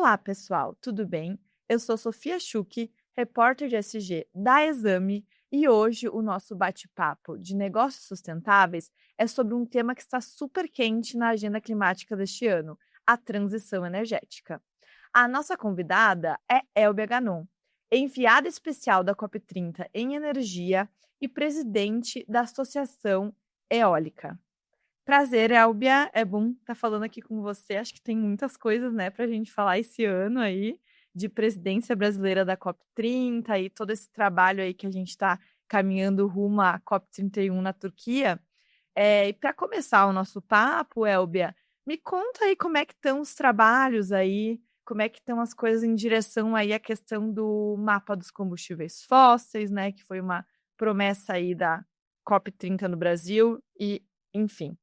Olá, pessoal, tudo bem? Eu sou Sofia Schuch, repórter de SG da Exame, e hoje o nosso bate-papo de negócios sustentáveis é sobre um tema que está super quente na agenda climática deste ano, a transição energética. A nossa convidada é Elbia Ganon, enviada especial da COP30 em energia e presidente da Associação Eólica. Prazer, Elbia. É bom estar falando aqui com você. Acho que tem muitas coisas, né, para a gente falar esse ano aí de presidência brasileira da COP30 e todo esse trabalho aí que a gente está caminhando rumo à COP31 na Turquia. E para começar o nosso papo, Elbia, me conta aí como é que estão os trabalhos aí, como é que estão as coisas em direção aí à questão do mapa dos combustíveis fósseis, né, que foi uma promessa aí da COP30 no Brasil e, enfim.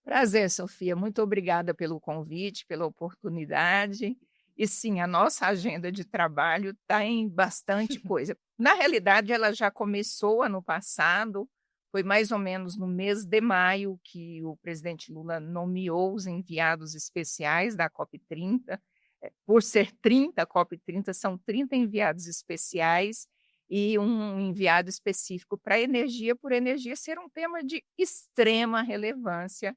Prazer, Sofia. Muito obrigada pelo convite, pela oportunidade. E sim, a nossa agenda de trabalho está em bastante coisa. Na realidade, ela já começou ano passado, foi mais ou menos no mês de maio que o presidente Lula nomeou os enviados especiais da COP30. Por ser 30 COP30, são 30 enviados especiais e um enviado específico para energia, por energia ser um tema de extrema relevância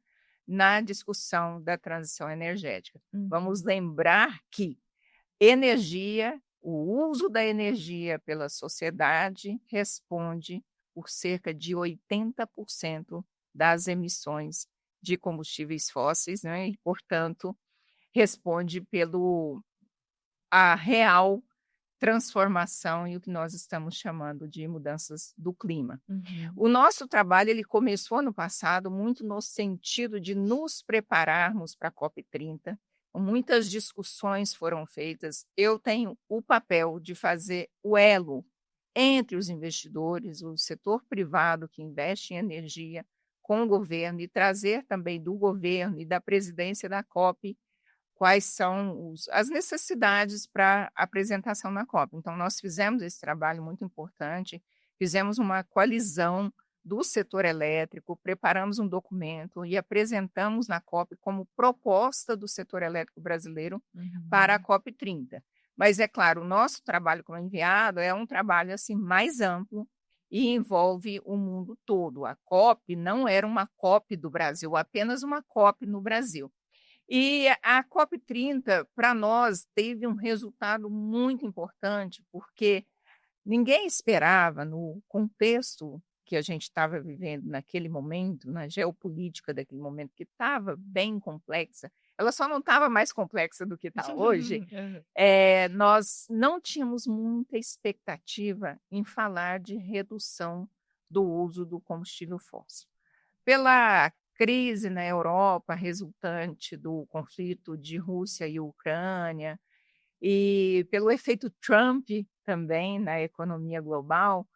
na discussão da transição energética. Vamos Uhum. lembrar que energia, o uso da energia pela sociedade responde por cerca de 80% das emissões de combustíveis fósseis, né? E, portanto, responde pelo a real transformação e o que nós estamos chamando de mudanças do clima. Uhum. O nosso trabalho ele começou no passado muito no sentido de nos prepararmos para a COP30. Muitas discussões foram feitas. Eu tenho o papel de fazer o elo entre os investidores, o setor privado que investe em energia, com o governo e trazer também do governo e da presidência da COP quais são as necessidades para apresentação na COP. Então, nós fizemos esse trabalho muito importante, fizemos uma coalizão do setor elétrico, preparamos um documento e apresentamos na COP como proposta do setor elétrico brasileiro para a Uhum. COP30. Mas, é claro, o nosso trabalho como enviado é um trabalho assim, mais amplo e envolve o mundo todo. A COP não era uma COP do Brasil, apenas uma COP no Brasil. E a COP30, para nós, teve um resultado muito importante, porque ninguém esperava, no contexto que a gente estava vivendo naquele momento, na geopolítica daquele momento, que estava bem complexa, ela só não estava mais complexa do que está hoje, Aham. nós não tínhamos muita expectativa em falar de redução do uso do combustível fóssil. Pela crise na Europa resultante do conflito de Rússia e Ucrânia, e pelo efeito Trump também na economia global,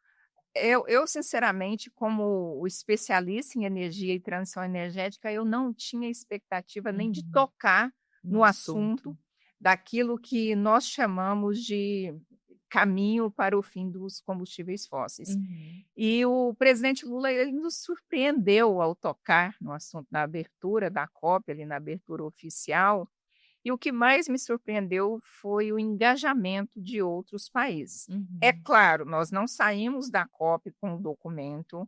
eu sinceramente, como o especialista em energia e transição energética, eu não tinha expectativa nem de Uhum. tocar No no assunto assunto. daquilo que nós chamamos de caminho para o fim dos combustíveis fósseis. Uhum. E o presidente Lula ele nos surpreendeu ao tocar no assunto na abertura da COP, ali na abertura oficial, e o que mais me surpreendeu foi o engajamento de outros países. É Uhum. claro, nós não saímos da COP com o documento,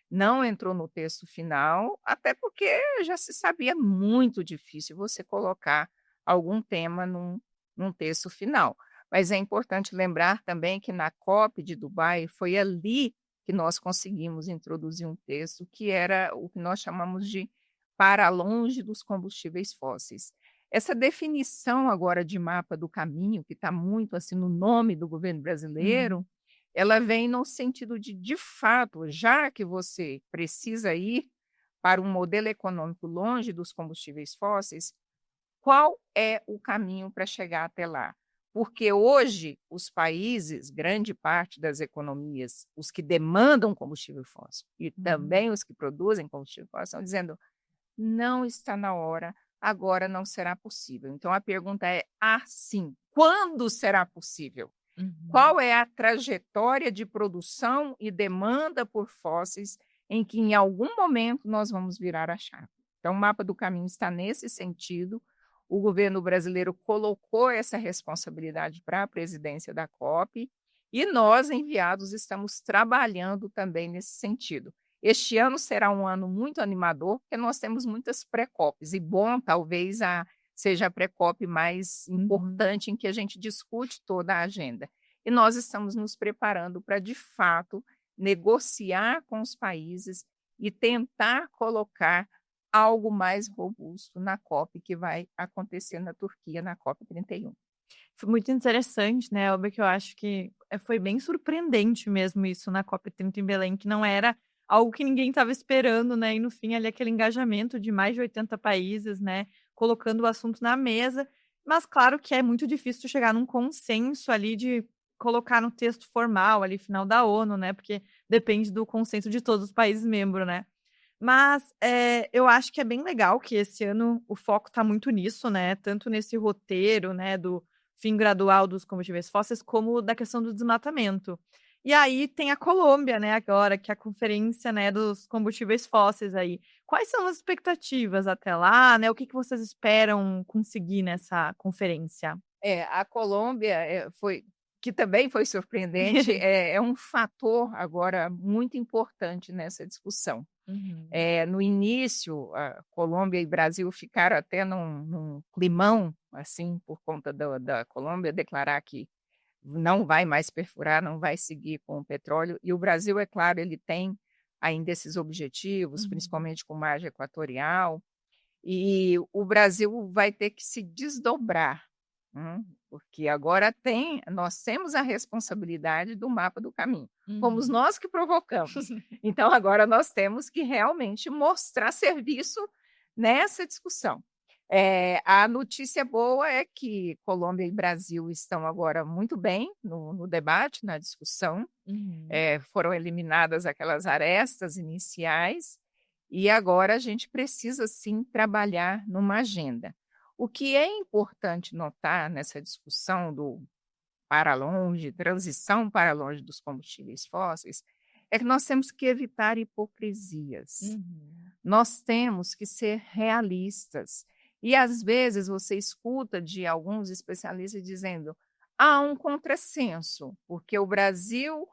não entrou no texto final, até porque já se sabia muito difícil você colocar algum tema num texto final. Mas é importante lembrar também que na COP de Dubai foi ali que nós conseguimos introduzir um texto que era o que nós chamamos de para longe dos combustíveis fósseis. Essa definição agora de mapa do caminho, que está muito assim no nome do governo brasileiro, Uhum. ela vem no sentido de fato, já que você precisa ir para um modelo econômico longe dos combustíveis fósseis, qual é o caminho para chegar até lá? Porque hoje os países, grande parte das economias, os que demandam combustível fóssil e Uhum. também os que produzem combustível fóssil, estão dizendo não está na hora, agora não será possível. Então a pergunta é assim, quando será possível? Uhum. Qual é a trajetória de produção e demanda por fósseis em que, em algum momento, nós vamos virar a chave? Então, o mapa do caminho está nesse sentido. O governo brasileiro colocou essa responsabilidade para a presidência da COP e nós, enviados, estamos trabalhando também nesse sentido. Este ano será um ano muito animador, porque nós temos muitas pré-COPs, e bom, talvez seja a pré-COP mais importante em que a gente discute toda a agenda. E nós estamos nos preparando para, de fato, negociar com os países e tentar colocar algo mais robusto na COP que vai acontecer na Turquia, na COP 31. Foi muito interessante, né, Elber, que eu acho que foi bem surpreendente mesmo isso na COP30 em Belém, que não era algo que ninguém estava esperando, né, e no fim ali aquele engajamento de mais de 80 países, né, colocando o assunto na mesa, mas claro que é muito difícil chegar num consenso ali de colocar no texto formal ali final da ONU, né, porque depende do consenso de todos os países membros, né. Mas, eu acho que é bem legal que esse ano o foco está muito nisso, né, tanto nesse roteiro, né, do fim gradual dos combustíveis fósseis, como da questão do desmatamento. E aí tem a Colômbia, né, agora, que é a conferência, né, dos combustíveis fósseis aí. Quais são as expectativas até lá, né, o que que vocês esperam conseguir nessa conferência? A Colômbia, que também foi surpreendente, é um fator agora muito importante nessa discussão. Uhum. No início, a Colômbia e Brasil ficaram até num climão, assim, por conta da Colômbia declarar que não vai mais perfurar, não vai seguir com o petróleo. E o Brasil, é claro, ele tem ainda esses objetivos, Uhum. principalmente com margem equatorial, e o Brasil vai ter que se desdobrar, porque agora nós temos a responsabilidade do mapa do caminho. Fomos Uhum. nós que provocamos. Então, agora nós temos que realmente mostrar serviço nessa discussão. A notícia boa é que Colômbia e Brasil estão agora muito bem no debate, na discussão. Uhum. Foram eliminadas aquelas arestas iniciais e agora a gente precisa sim trabalhar numa agenda. O que é importante notar nessa discussão do para longe, transição para longe dos combustíveis fósseis, é que nós temos que evitar hipocrisias. Uhum. Nós temos que ser realistas. E às vezes você escuta de alguns especialistas dizendo: há um contrassenso, porque o Brasil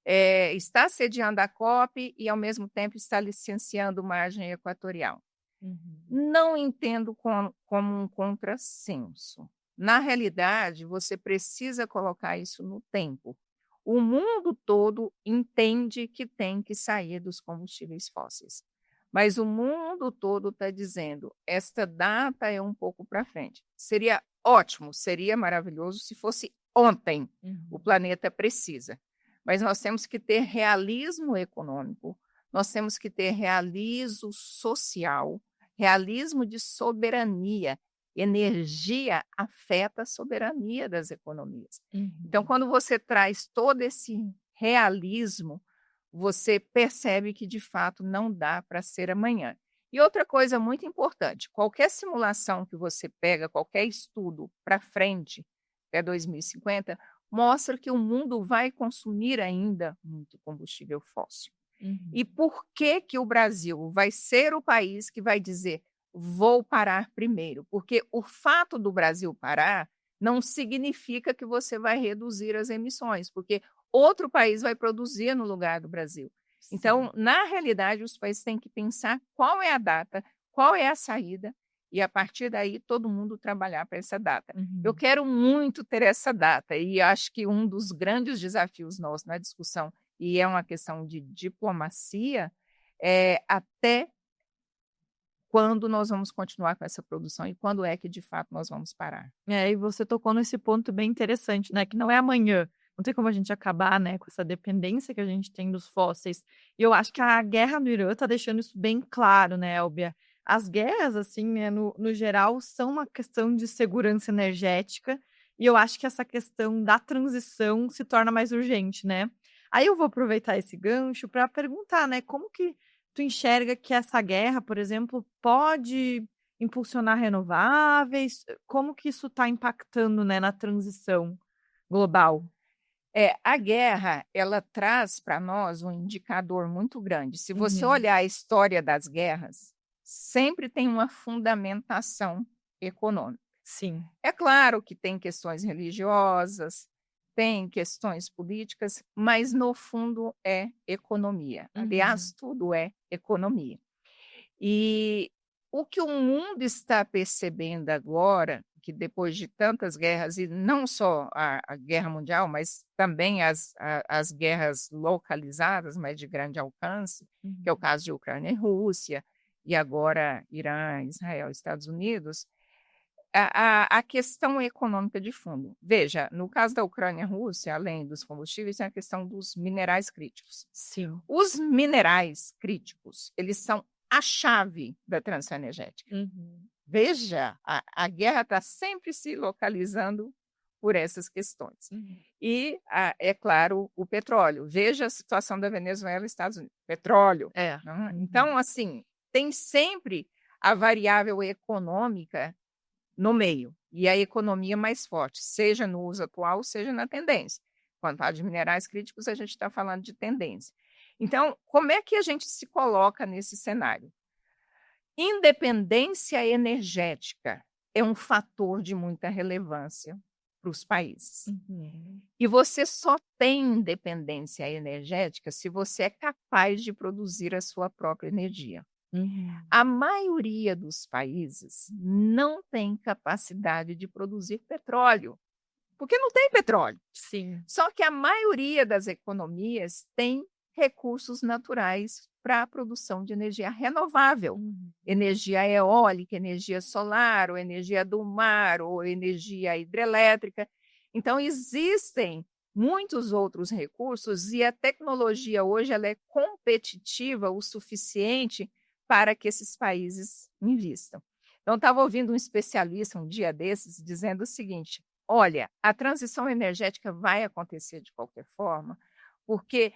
está sediando a COP e, ao mesmo tempo, está licenciando margem equatorial. Uhum. Não entendo como um contrassenso. Na realidade, você precisa colocar isso no tempo. O mundo todo entende que tem que sair dos combustíveis fósseis, mas o mundo todo está dizendo: esta data é um pouco para frente. Seria ótimo, seria maravilhoso se fosse ontem. O Uhum. planeta precisa, mas nós temos que ter realismo econômico, nós temos que ter realismo social, realismo de soberania. Energia afeta a soberania das economias. Então, Uhum. quando você traz todo esse realismo, você percebe que, de fato, não dá para ser amanhã. E outra coisa muito importante: qualquer simulação que você pega, qualquer estudo para frente, até 2050, mostra que o mundo vai consumir ainda muito combustível fóssil. E Uhum. por que que o Brasil vai ser o país que vai dizer: "Vou parar primeiro"? Porque o fato do Brasil parar não significa que você vai reduzir as emissões, porque outro país vai produzir no lugar do Brasil. Sim. Então, na realidade, os países têm que pensar qual é a data, qual é a saída, e a partir daí todo mundo trabalhar para essa data. Eu Uhum. quero muito ter essa data e acho que um dos grandes desafios nossos na discussão, e é uma questão de diplomacia, até quando nós vamos continuar com essa produção e quando é que de fato nós vamos parar. E você tocou nesse ponto bem interessante, né, que não é amanhã. Não tem como a gente acabar, né, com essa dependência que a gente tem dos fósseis. E eu acho que a guerra no Irã tá deixando isso bem claro, né, Elbia. As guerras, assim, né, no geral, são uma questão de segurança energética, e eu acho que essa questão da transição se torna mais urgente, né. Aí eu vou aproveitar esse gancho para perguntar, né, como que tu enxerga que essa guerra, por exemplo, pode impulsionar renováveis? Como que isso está impactando, né, na transição global? A guerra, ela traz para nós um indicador muito grande. Se você Uhum. olhar a história das guerras, sempre tem uma fundamentação econômica. Sim. É claro que tem questões religiosas, tem questões políticas, mas no fundo é economia. Aliás, Uhum. tudo é economia. E o que o mundo está percebendo agora, que depois de tantas guerras, e não só a guerra mundial, mas também as guerras localizadas, mas de grande alcance, que é o Uhum. caso de Ucrânia e Rússia, e agora Irã, Israel, Estados Unidos, a questão econômica de fundo. Veja, no caso da Ucrânia e Rússia, além dos combustíveis, tem a questão dos minerais críticos. Sim. Os minerais críticos, eles são a chave da transição energética. Uhum. Veja, a guerra está sempre se localizando por essas questões. Uhum. E, é claro, o petróleo. Veja a situação da Venezuela e Estados Unidos. Petróleo. É. Né? Uhum. Então, assim, tem sempre a variável econômica no meio, e a economia mais forte, seja no uso atual, seja na tendência. Quando fala de minerais críticos, a gente está falando de tendência. Então, como é que a gente se coloca nesse cenário? Independência energética é um fator de muita relevância para os países. Uhum. E você só tem independência energética se você é capaz de produzir a sua própria energia. Uhum. A maioria dos países não tem capacidade de produzir petróleo, porque não tem petróleo. Sim. Só que a maioria das economias tem recursos naturais para a produção de energia renovável. Uhum. Energia eólica, energia solar, ou energia do mar, ou energia hidrelétrica. Então, existem muitos outros recursos e a tecnologia hoje ela é competitiva o suficiente para que esses países invistam. Então, estava ouvindo um especialista um dia desses dizendo o seguinte: olha, a transição energética vai acontecer de qualquer forma, porque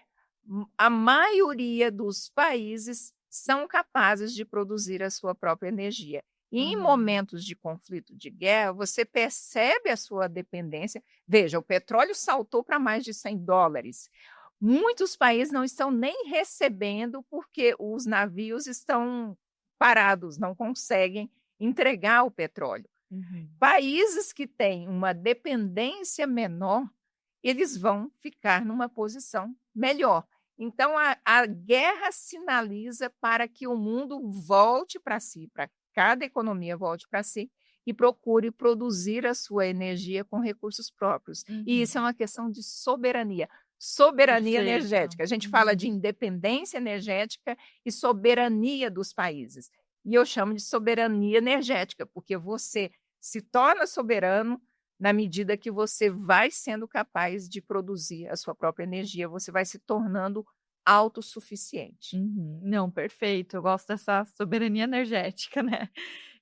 a maioria dos países são capazes de produzir a sua própria energia. E em Uhum. momentos de conflito, de guerra, você percebe a sua dependência. Veja, o petróleo saltou para mais de $100. Muitos países não estão nem recebendo porque os navios estão parados, não conseguem entregar o petróleo. Uhum. Países que têm uma dependência menor, eles vão ficar numa posição melhor. Então, a guerra sinaliza para que o mundo volte para si, para cada economia volte para si e procure produzir a sua energia com recursos próprios. E isso é Uhum. uma questão de soberania. Soberania Perfeito. energética. A gente fala de Uhum. independência energética e soberania dos países. E eu chamo de soberania energética, porque você se torna soberano na medida que você vai sendo capaz de produzir a sua própria energia, você vai se tornando autossuficiente. Uhum. Não, perfeito. Eu gosto dessa soberania energética, né.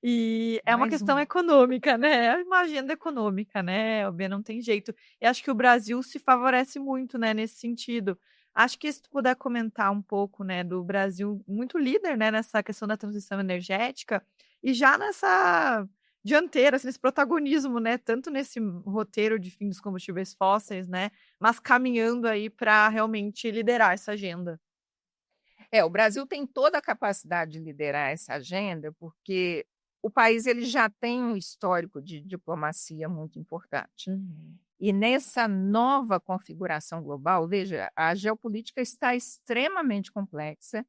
E é uma Mais questão um. econômica, né, é uma agenda econômica, né, Bê, não tem jeito. E acho que o Brasil se favorece muito, né, nesse sentido. Acho que se tu puder comentar um pouco, né, do Brasil muito líder, né, nessa questão da transição energética, e já nessa dianteira, assim, nesse protagonismo, né, tanto nesse roteiro de fim dos combustíveis fósseis, né, mas caminhando aí para realmente liderar essa agenda. O Brasil tem toda a capacidade de liderar essa agenda, porque o país ele já tem um histórico de diplomacia muito importante. Uhum. E nessa nova configuração global, veja, a geopolítica está extremamente complexa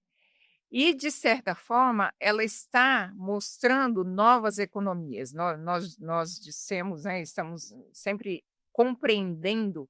e, de certa forma, ela está mostrando novas economias. Nós dissemos, né, estamos sempre compreendendo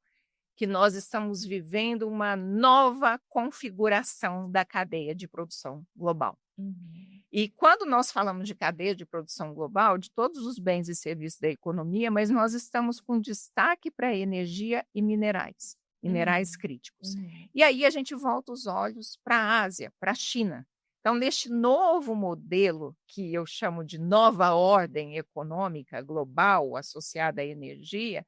que nós estamos vivendo uma nova configuração da cadeia de produção global. Uhum. E quando nós falamos de cadeia de produção global, de todos os bens e serviços da economia, mas nós estamos com destaque para energia e minerais, minerais Uhum. críticos. Uhum. E aí a gente volta os olhos para a Ásia, para a China. Então, neste novo modelo, que eu chamo de nova ordem econômica global associada à energia,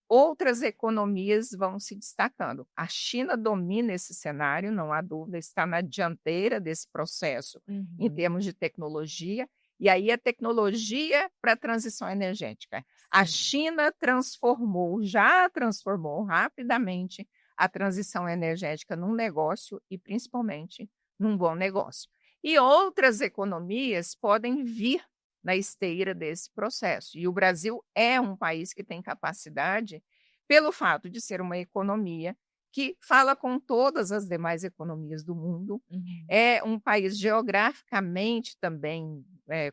outras economias vão se destacando. A China domina esse cenário, não há dúvida, está na dianteira desse processo em Uhum. termos de tecnologia, e aí a tecnologia para a transição energética. A Sim. China já transformou rapidamente a transição energética num negócio e principalmente num bom negócio. E outras economias podem vir na esteira desse processo. E o Brasil é um país que tem capacidade, pelo fato de ser uma economia que fala com todas as demais economias do mundo, Uhum. é um país geograficamente também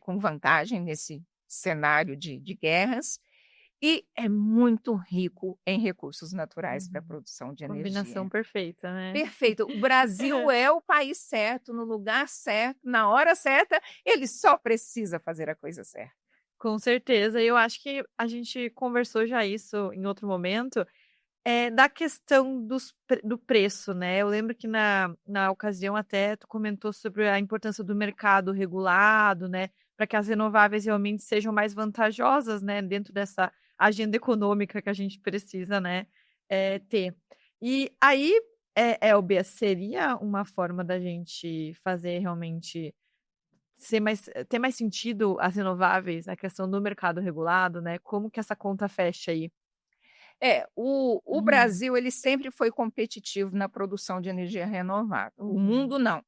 com vantagem nesse cenário de guerras, e é muito rico em recursos naturais para a Uhum. produção de Combinação energia. perfeita, né? Perfeito. O Brasil é o país certo, no lugar certo, na hora certa, ele só precisa fazer a coisa certa. Com certeza. E eu acho que a gente conversou já isso em outro momento, da questão do preço, né. Eu lembro que na ocasião até tu comentou sobre a importância do mercado regulado, né, para que as renováveis realmente sejam mais vantajosas, né, dentro dessa agenda econômica que a gente precisa, né, ter. E aí, Elbia, seria uma forma da gente fazer realmente ter mais sentido as renováveis, a questão do mercado regulado, né, como que essa conta fecha aí? O Hum. Brasil ele sempre foi competitivo na produção de energia renovável, o Uhum. mundo não.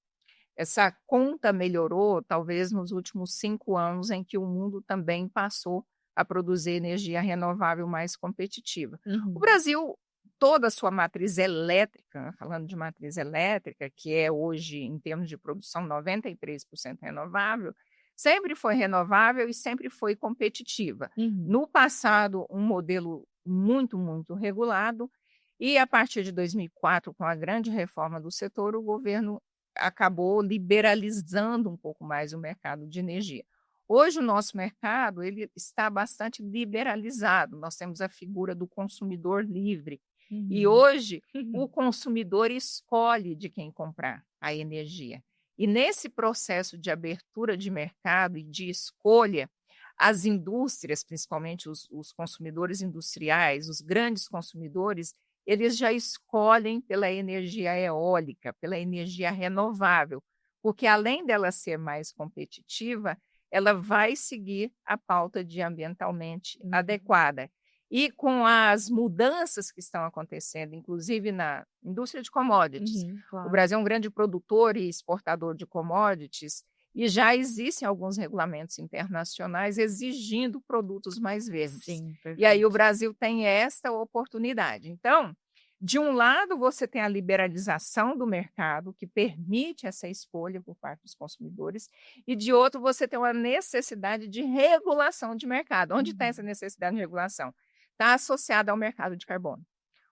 Essa conta melhorou talvez nos últimos 5 anos em que o mundo também passou a produzir energia renovável mais competitiva. O Uhum. Brasil, toda a sua matriz elétrica, falando de matriz elétrica, que é hoje, em termos de produção, 93% renovável, sempre foi renovável e sempre foi competitiva. Uhum. No passado, um modelo muito, muito regulado, e a partir de 2004, com a grande reforma do setor, o governo acabou liberalizando um pouco mais o mercado de energia. Hoje o nosso mercado ele está bastante liberalizado, nós temos a figura do consumidor livre, e Uhum. hoje o Uhum. consumidor escolhe de quem comprar a energia. E nesse processo de abertura de mercado e de escolha, as indústrias, principalmente os consumidores industriais, os grandes consumidores, eles já escolhem pela energia eólica, pela energia renovável, porque além dela ser mais competitiva, ela vai seguir a pauta de ambientalmente Uhum. adequada. E com as mudanças que estão acontecendo, inclusive na indústria de commodities, Uhum. o Claro. Brasil é um grande produtor e exportador de commodities, e já existem alguns regulamentos internacionais exigindo produtos mais verdes. Sim, E aí o perfeito. Brasil tem esta oportunidade. Então, de um lado, você tem a liberalização do mercado, que permite essa escolha por parte dos consumidores, e de outro, você tem uma necessidade de regulação de mercado. Onde está essa Uhum. necessidade de regulação? Está associada ao mercado de carbono.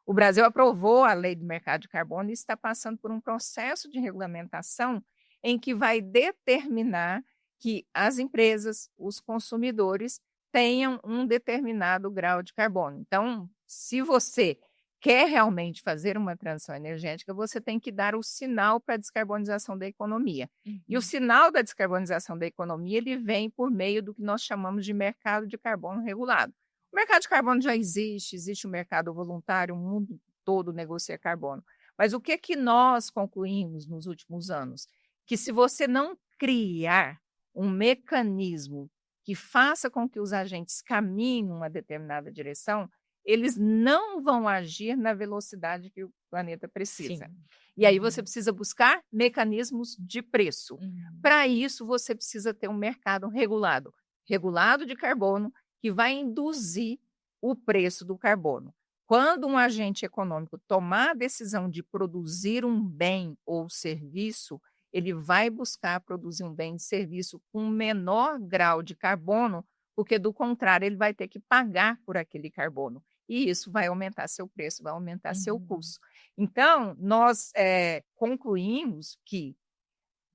O Brasil aprovou a lei do mercado de carbono e está passando por um processo de regulamentação em que vai determinar que as empresas, os consumidores, tenham um determinado grau de carbono. Então, se você quer realmente fazer uma transição energética, você tem que dar o sinal para a descarbonização da economia. E o Uhum. sinal da descarbonização da economia, ele vem por meio do que nós chamamos de mercado de carbono regulado. O mercado de carbono já existe, existe o mercado voluntário, o mundo todo negocia carbono. Mas o que que nós concluímos nos últimos anos? Que se você não criar um mecanismo que faça com que os agentes caminhem numa determinada direção, eles não vão agir na velocidade que o planeta precisa. Sim. E aí você Uhum. precisa buscar mecanismos de preço. Uhum. Para isso, você precisa ter um mercado regulado, regulado de carbono, que vai induzir o preço do carbono. Quando um agente econômico tomar a decisão de produzir um bem ou serviço, ele vai buscar produzir um bem e serviço com menor grau de carbono, porque do contrário ele vai ter que pagar por aquele carbono. E isso vai aumentar seu preço, vai aumentar seu Uhum. custo. Então, nós concluímos que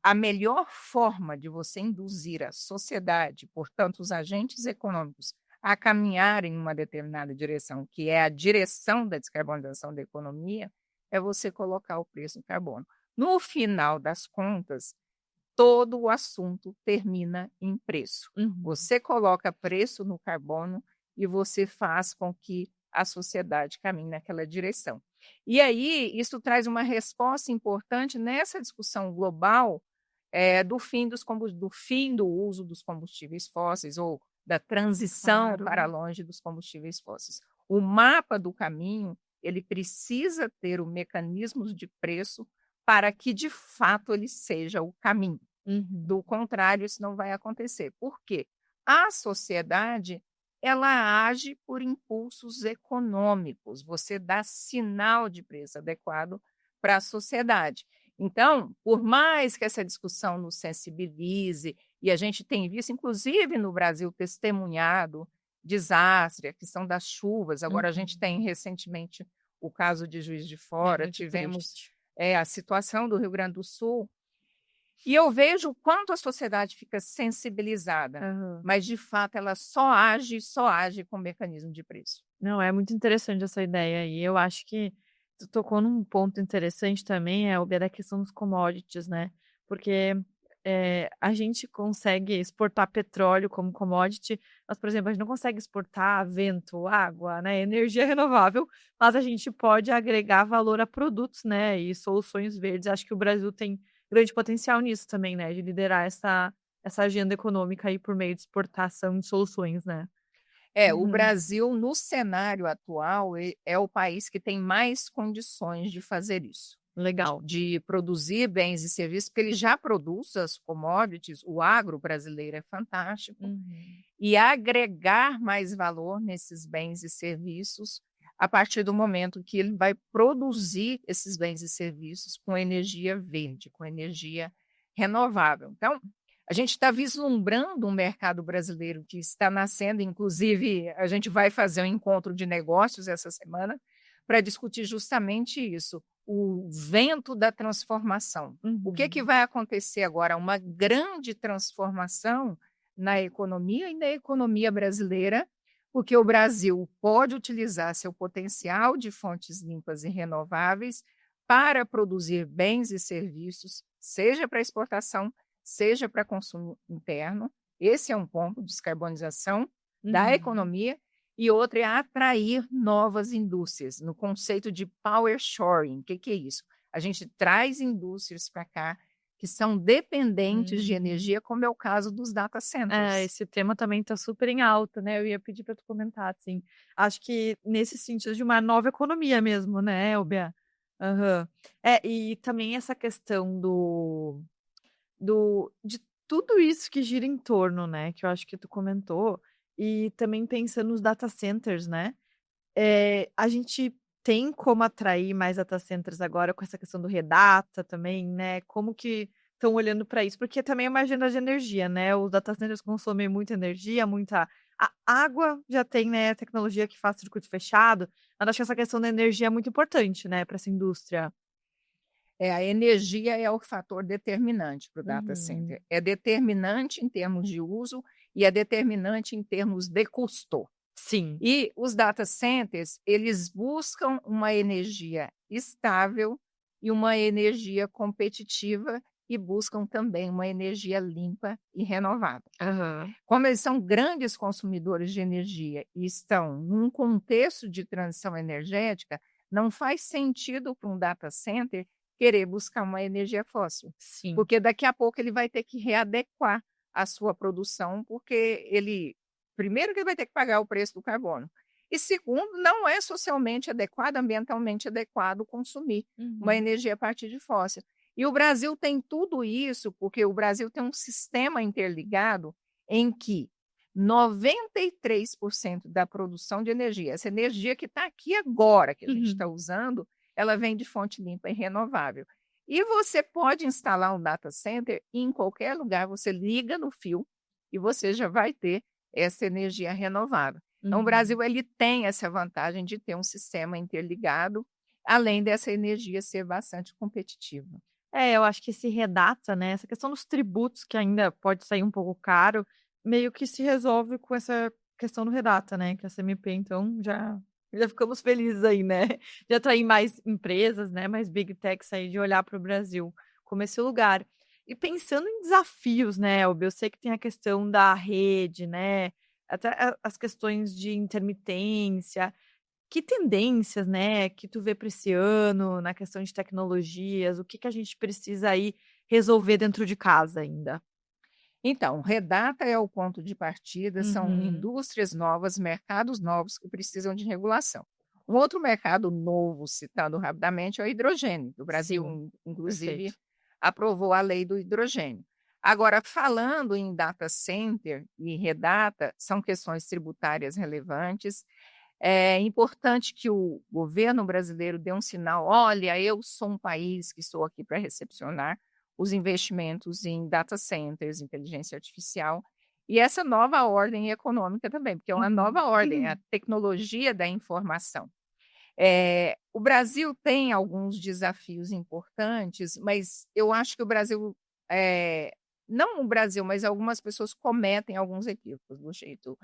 a melhor forma de você induzir a sociedade, portanto, os agentes econômicos, a caminharem em uma determinada direção, que é a direção da descarbonização da economia, é você colocar o preço no carbono. No final das contas, todo o assunto termina em preço. Uhum. Você coloca preço no carbono e você faz com que a sociedade caminhe naquela direção. E aí, isso traz uma resposta importante nessa discussão global do fim do uso dos combustíveis fósseis ou da transição para Claro. longe dos combustíveis fósseis. O mapa do caminho, ele precisa ter o mecanismos de preço para que, de fato, ele seja o caminho. Uhum. Do contrário, isso não vai acontecer. Por quê? A sociedade, ela age por impulsos econômicos, você dá sinal de preço adequado para a sociedade. Então, por mais que essa discussão nos sensibilize, e a gente tem visto, inclusive no Brasil, testemunhado desastre, a questão das chuvas, agora a gente Uhum. tem recentemente o caso de Juiz de É Fora, muito tivemos triste. a situação do Rio Grande do Sul, e eu vejo o quanto a sociedade fica sensibilizada, Aham. mas de fato ela só age com mecanismo de preço. Não, é muito interessante essa ideia aí. Eu acho que tu tocou num ponto interessante também, é o da questão dos commodities, né? Porque a gente consegue exportar petróleo como commodity, mas, por exemplo, a gente não consegue exportar vento, água, né? Energia renovável, mas a gente pode agregar valor a produtos, né? E soluções verdes. Acho que o Brasil tem grande potencial nisso também, né? De liderar essa agenda econômica aí por meio de exportação de soluções, né? O Uhum. Brasil, no cenário atual, é o país que tem mais condições de fazer isso, Legal. de produzir bens e serviços, porque ele já produz as commodities, o agro brasileiro é fantástico, Uhum. e agregar mais valor nesses bens e serviços a partir do momento que ele vai produzir esses bens e serviços com energia verde, com energia renovável. Então, a gente está vislumbrando um mercado brasileiro que está nascendo, inclusive a gente vai fazer um encontro de negócios essa semana para discutir justamente isso, o vento da transformação. O que Uhum. vai acontecer agora? Uma grande transformação na economia e na economia brasileira, porque o Brasil pode utilizar seu potencial de fontes limpas e renováveis para produzir bens e serviços, seja para exportação, seja para consumo interno. Esse é um ponto, descarbonização da Uhum. economia. E outro é atrair novas indústrias, no conceito de power shoring. O que é isso? A gente traz indústrias para cá que são dependentes de Uhum. energia, como é o caso dos data É, centers. esse tema também tá super em alta, né, eu ia pedir para tu comentar, assim. Acho que nesse sentido de uma nova economia mesmo, né, Elbia? Aham. É, e também essa questão de tudo isso que gira em torno, né, que eu acho que tu comentou, e também pensando nos data centers, né. A gente tem como atrair mais data centers agora com essa questão do Redata também, né, como que estão olhando para isso? Porque também é uma agenda de energia, né, os data centers consomem muita energia, muita a água já tem, né, tecnologia que faz circuito fechado, mas acho que essa questão da energia é muito importante, né, para essa indústria. A energia é o fator determinante para o data Uhum. center. É determinante em termos de uso e é determinante em termos de custo. Sim. E os data centers, eles buscam uma energia estável e uma energia competitiva e buscam também uma energia limpa e renovável. Aham. Como eles são grandes consumidores de energia e estão num contexto de transição energética, não faz sentido para um data center querer buscar uma energia fóssil, Sim. porque daqui a pouco ele vai ter que readequar a sua produção, porque ele, primeiro, que ele vai ter que pagar o preço do carbono, e segundo, não é socialmente adequado, ambientalmente adequado consumir uma Uhum. energia a partir de fóssil. E o Brasil tem tudo isso, porque o Brasil tem um sistema interligado em que 93% da produção de energia, essa energia que está aqui agora, que a gente Uhum. está usando, ela vem de fonte limpa e renovável. E você pode instalar um data center em qualquer lugar, você liga no fio e você já vai ter essa energia renovável. Então, o Uhum. Brasil ele tem essa vantagem de ter um sistema interligado, além dessa energia ser bastante competitiva. É, eu acho que esse redata, né, essa questão dos tributos que ainda pode sair um pouco caro, meio que se resolve com essa questão do redata, né, que é a CMP, então já ficamos felizes aí, né, de atrair mais empresas, né, mais big techs aí de olhar para o Brasil como esse lugar. E pensando em desafios, né, Elber, eu sei que tem a questão da rede, né, até as questões de intermitência, que tendências, né, que tu vê para esse ano, na questão de tecnologias, o que que a gente precisa aí resolver dentro de casa ainda? Então, Redata é o ponto de partida, são Uhum. indústrias novas, mercados novos que precisam de regulação. Um outro mercado novo, citado rapidamente, é o hidrogênio. O Brasil, Sim, inclusive, perfeito. aprovou a lei do hidrogênio. Agora, falando em data center e redata, são questões tributárias relevantes. É importante que o governo brasileiro dê um sinal: olha, eu sou um país que estou aqui para recepcionar os investimentos em data centers, inteligência artificial, e essa nova ordem econômica também, porque é uma Uhum. nova ordem, é a tecnologia da informação. O Brasil tem alguns desafios importantes, mas eu acho que o Brasil, não o Brasil, mas algumas pessoas cometem alguns equívocos, do jeito: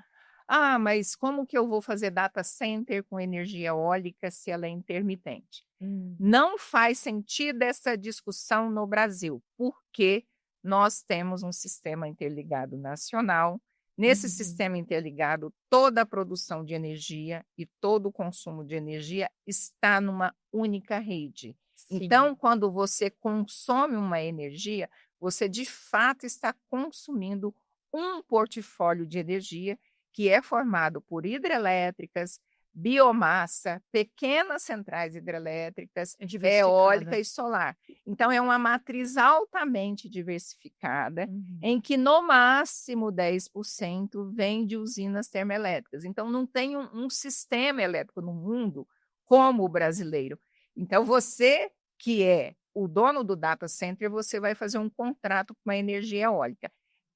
ah, mas como que eu vou fazer data center com energia eólica se ela é intermitente? Hum. Não faz sentido essa discussão no Brasil, porque nós temos um sistema interligado nacional. Nesse Uhum. sistema interligado, toda a produção de energia e todo o consumo de energia está numa única rede. Sim. Então, quando você consome uma energia, você de fato está consumindo um portfólio de energia que é formado por hidrelétricas, biomassa, pequenas centrais hidrelétricas, É eólica diversificada. e solar. Então, é uma matriz altamente diversificada, Uhum. em que no máximo 10% vem de usinas termoelétricas. Então, não tem um sistema elétrico no mundo como o brasileiro. Então, você que é o dono do data center, você vai fazer um contrato com a energia eólica.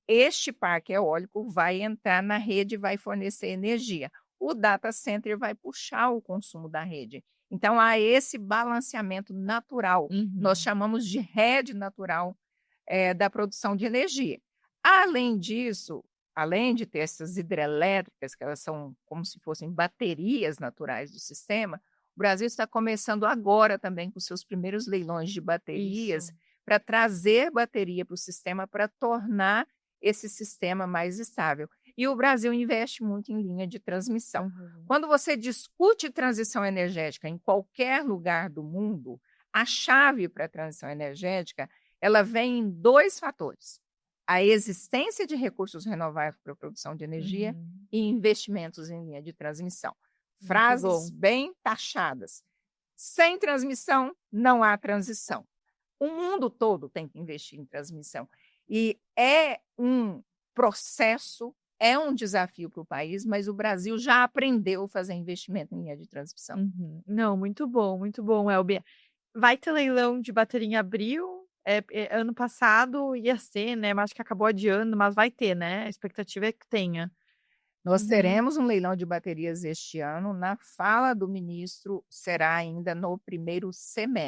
Este parque eólico vai entrar na rede e vai fornecer energia. O data center vai puxar o consumo da rede. Então, há esse balanceamento natural. Nós Uhum. chamamos de rede natural da produção de energia. Além disso, além de ter essas hidrelétricas, que elas são como se fossem baterias naturais do sistema, o Brasil está começando agora também com seus primeiros leilões de baterias Isso. para trazer bateria para o sistema para tornar esse sistema mais estável. E o Brasil investe muito em linha de transmissão. Uhum. Quando você discute transição energética em qualquer lugar do mundo, a chave para a transição energética ela vem em 2 fatores: a existência de recursos renováveis para a produção de energia Uhum. e investimentos em linha de transmissão. Muito Frases bom. bem taxadas. Sem transmissão, não há transição. O mundo todo tem que investir em transmissão. E é um processo, é um desafio para o país, mas o Brasil já aprendeu a fazer investimento em linha de transmissão. Uhum. Não, muito bom, Elbia. Vai ter leilão de bateria em abril? Ano passado ia ser, né, mas acho que acabou adiando, mas vai ter, né? A expectativa é que tenha. Nós Uhum. teremos um leilão de baterias este ano. Na fala do ministro, será ainda no primeiro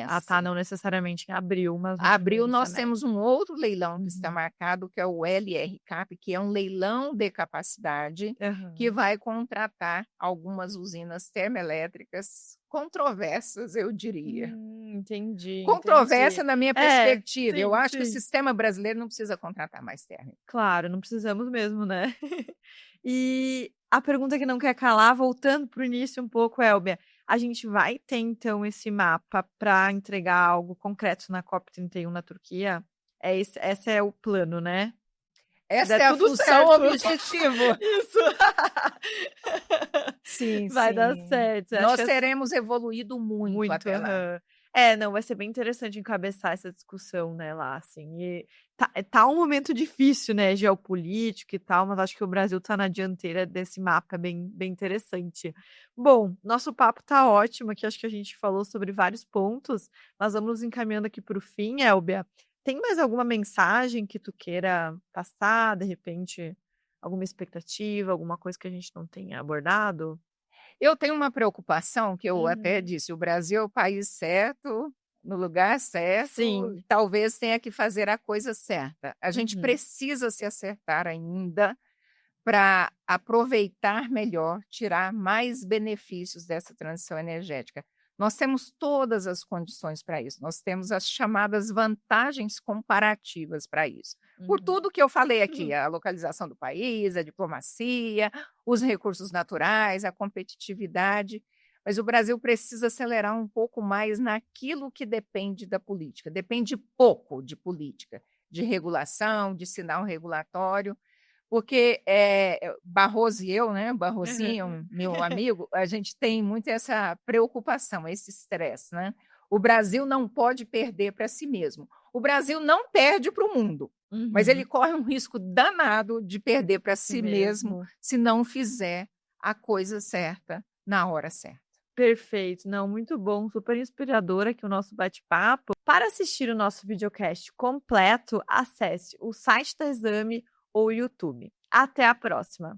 Ah, tá, semestre. não necessariamente em abril, mas no Abril, primeiro nós semestre. temos um outro leilão que está Uhum. marcado, que é o LRCAP, que é um leilão de capacidade, que Aham. vai contratar algumas usinas termoelétricas controversas, eu diria. Entendi, Controvérsia entendi. na minha É, perspectiva. Eu sim, acho que o sim. sistema brasileiro não precisa contratar mais térmico. Claro, não precisamos mesmo, né. E a pergunta que não quer calar, voltando para o início um pouco, Elbia, a gente vai ter então esse mapa para entregar algo concreto na COP31 na Turquia? Esse é o plano, né? Se Essa der é a tudo função, o certo. objetivo. Isso. Sim, Vai dar sim. certo. Acho Nós que teremos evoluído muito muito, até lá. aham. É, não, vai ser bem interessante encabeçar essa discussão, né, lá, assim, e tá um momento difícil, né, geopolítico e tal, mas acho que o Brasil tá na dianteira desse mapa bem interessante. Bom, nosso papo tá ótimo aqui, acho que a gente falou sobre vários pontos, mas vamos nos encaminhando aqui para o fim, Elbia. Tem mais alguma mensagem que tu queira passar, de repente, alguma expectativa, alguma coisa que a gente não tenha abordado? Eu tenho uma preocupação que eu até Uhum. disse: o Brasil é o país certo, no lugar certo, Sim. e talvez tenha que fazer a coisa certa. A gente Uhum. precisa se acertar ainda para aproveitar melhor, tirar mais benefícios dessa transição energética. Nós temos todas as condições para isso, nós temos as chamadas vantagens comparativas para isso. Por Uhum. tudo que eu falei aqui, a localização do país, a diplomacia, os recursos naturais, a competitividade, mas o Brasil precisa acelerar um pouco mais naquilo que depende da política. Depende pouco de política, de regulação, de sinal regulatório, porque, Barroso e eu, né, Aham. Barrosinho, meu amigo, a gente tem muito essa preocupação, esse estresse, né. O Brasil não pode perder para si mesmo. O Brasil não perde para o mundo, mas ele Uhum. corre um risco danado de perder para si mesmo se não fizer a coisa certa na hora certa. Perfeito. Não, muito bom, super inspirador aqui o nosso bate-papo. Para assistir o nosso videocast completo, acesse o site da Exame ou o YouTube. Até a próxima.